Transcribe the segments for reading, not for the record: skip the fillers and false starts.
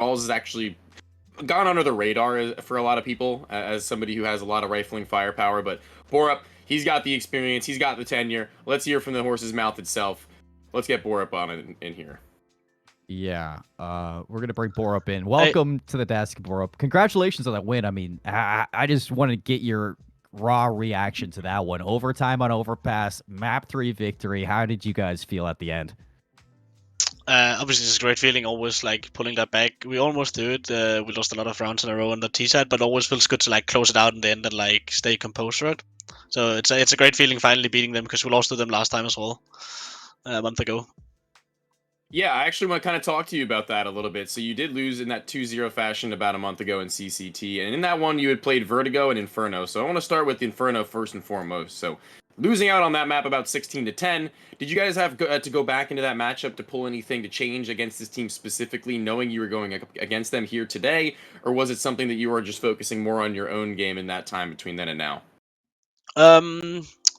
Rawls has actually gone under the radar for a lot of people as somebody who has a lot of rifling firepower. But b0rup, he's got the experience, he's got the tenure. Let's hear from the horse's mouth itself. Let's get b0rup on in here. Yeah, we're gonna bring b0rup in. Welcome to the desk, b0rup. Congratulations on that win. I mean, I just want to get your raw reaction to that one. Overtime on Overpass, map 3 victory. How did you guys feel at the end? Obviously, it's a great feeling always like pulling that back. We almost do it. We lost a lot of rounds in a row on the T side, but always feels good to like close it out in the end and like stay composed, right? So it's a great feeling finally beating them because we lost to them last time as well, a month ago. Yeah, I actually want to kind of talk to you about that a little bit. So you did lose in that 2-0 fashion about a month ago in CCT, and in that one you had played Vertigo and Inferno. So I want to start with Inferno first and foremost. So losing out on that map about 16-10, did you guys have to go back into that matchup to pull anything to change against this team specifically, knowing you were going against them here today, or was it something that you were just focusing more on your own game in that time between then and now?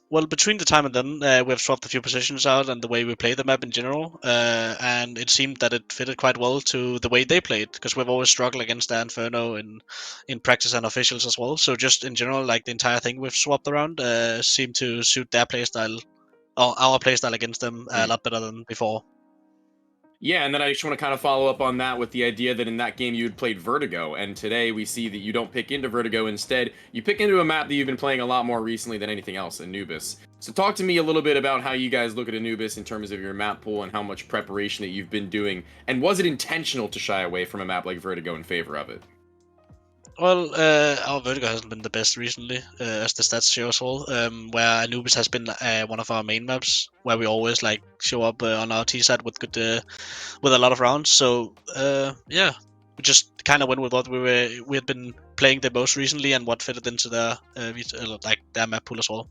Well, between the time and then, we have swapped a few positions out and the way we play the map in general, and it seemed that it fitted quite well to the way they played because we've always struggled against the Inferno in practice and officials as well. So just in general, like the entire thing we've swapped around seemed to suit their playstyle or our playstyle against them a lot better than before. Yeah, and then I just want to kind of follow up on that with the idea that in that game you had played Vertigo, and today we see that you don't pick into Vertigo. Instead, you pick into a map that you've been playing a lot more recently than anything else, Anubis. So talk to me a little bit about how you guys look at Anubis in terms of your map pool and how much preparation that you've been doing, and was it intentional to shy away from a map like Vertigo in favor of it? Well, our Vertigo hasn't been the best recently, as the stats show as well. Where Anubis has been one of our main maps, where we always like show up on our T side with good, with a lot of rounds. So yeah, we just kind of went with what we had been playing the most recently and what fitted into their like their map pool as well.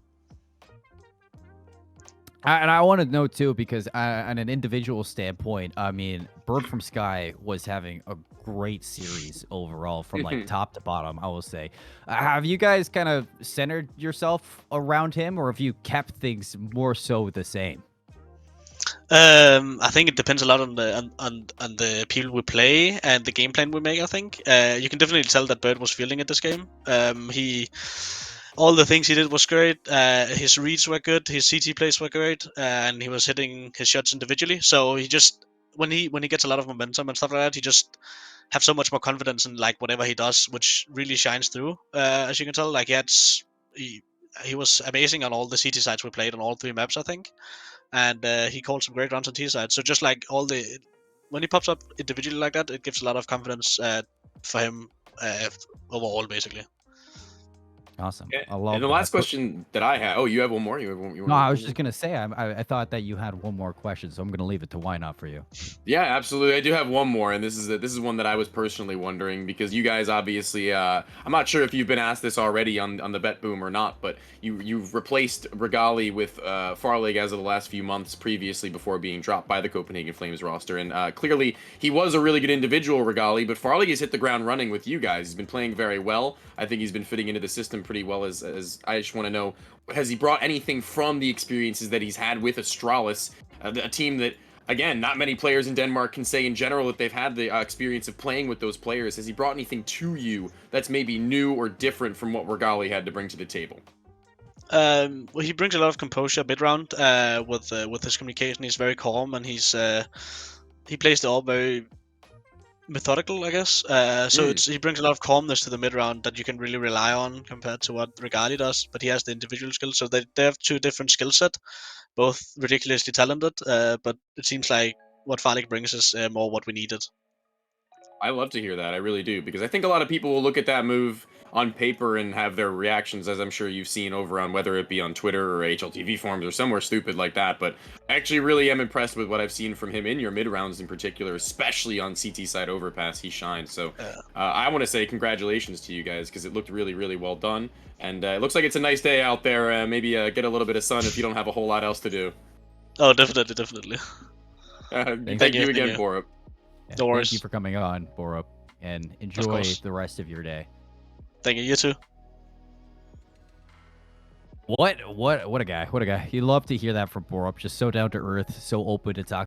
And I want to know too, because on an individual standpoint, I mean, Bird from Sky was having a great series overall from like top to bottom, I will say. Have you guys kind of centered yourself around him, or have you kept things more so the same? I think it depends a lot on the people we play and the game plan we make. I think you can definitely tell that Bird was feeling it this game. All the things he did was great. His reads were good. His CT plays were great, and he was hitting his shots individually. So he just when he gets a lot of momentum and stuff like that, he just have so much more confidence in like whatever he does, which really shines through. As you can tell, like he was amazing on all the CT sides we played on all 3 maps, I think, and he called some great runs on T side. So just like when he pops up individually like that, it gives a lot of confidence for him overall, basically. Awesome. Yeah, I love and the that. last question that I had. Oh, you have one more. No, I was just gonna say I thought that you had one more question, so I'm gonna leave it to why not for you. Yeah, absolutely. I do have one more, and this is one that I was personally wondering because you guys obviously, I'm not sure if you've been asked this already on the BetBoom or not, but you've replaced Regali with Farlig as of the last few months previously before being dropped by the Copenhagen Flames roster, and clearly he was a really good individual, Regali, but Farlig has hit the ground running with you guys. He's been playing very well. I think he's been fitting into the system pretty well. As I just want to know, has he brought anything from the experiences that he's had with Astralis, a team that, again, not many players in Denmark can say in general that they've had the experience of playing with those players. Has he brought anything to you that's maybe new or different from what Regali had to bring to the table? Well, he brings a lot of composure mid round with his communication. He's very calm and he plays the all very methodical, I guess. So he brings a lot of calmness to the mid round that you can really rely on compared to what Regali does. But he has the individual skills, so they have 2 different skill set, both ridiculously talented. But it seems like what Farlig brings is more what we needed. I love to hear that. I really do, because I think a lot of people will look at that move on paper and have their reactions, as I'm sure you've seen over on whether it be on Twitter or HLTV forums or somewhere stupid like that. But I actually really am impressed with what I've seen from him in your mid rounds in particular, especially on CT side overpass. He shined. So I want to say congratulations to you guys because it looked really, really well done. And it looks like it's a nice day out there. Maybe get a little bit of sun if you don't have a whole lot else to do. Oh, definitely. Thank you again, b0rup. Yeah, thank you for coming on, b0rup, and enjoy the rest of your day. Thank you. You too. What a guy. What a guy. You love to hear that from b0rup. Just so down to earth, so open to talk